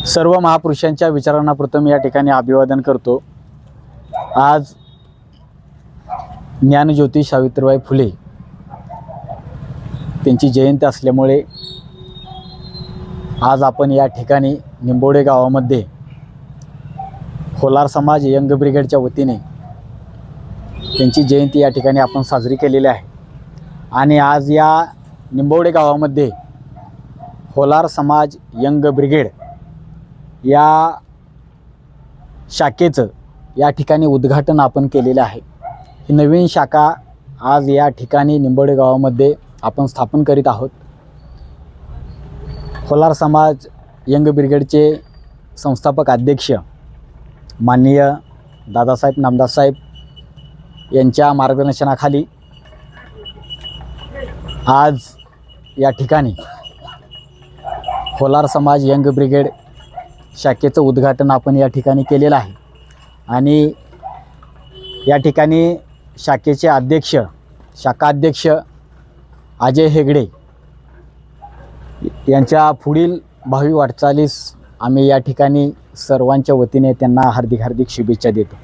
सर्व महापुरुषांच्या विचारांना प्रथम या ठिकाणी अभिवादन करतो। आज ज्ञानज्योती सावित्रीबाई फुले त्यांची जयंती असल्यामुळे आज आपण या ठिकाणी निंबोडे गावामध्ये होलार समाज यंग ब्रिगेडच्या वतीने त्यांची जयंती या ठिकाणी आपण साजरी केलेली आहे। आणि आज या निंबोडे गावामध्ये होलार समाज यंग ब्रिगेड या शाखेचं या ठिकाणी उद्घाटन आपण केलेलं आहे। ही नवीन शाखा आज या ठिकाणी निंबोडे गावामध्ये आपण स्थापन करीत आहोत। होलार समाज यंग ब्रिगेडचे संस्थापक अध्यक्ष माननीय दादासाहेब नामदासाहेब यांच्या मार्गदर्शनाखाली आज या ठिकाणी होलार समाज यंग ब्रिगेड शाखेचं उद्घाटन आपण या ठिकाणी केलेलं आहे। आणि या ठिकाणी शाखेचे अध्यक्ष शाखा अध्यक्ष अजय हेगडे यांच्या पुढील भावी वाटचालीस आम्ही या ठिकाणी सर्वांच्या वतीने त्यांना हार्दिक शुभेच्छा देतो।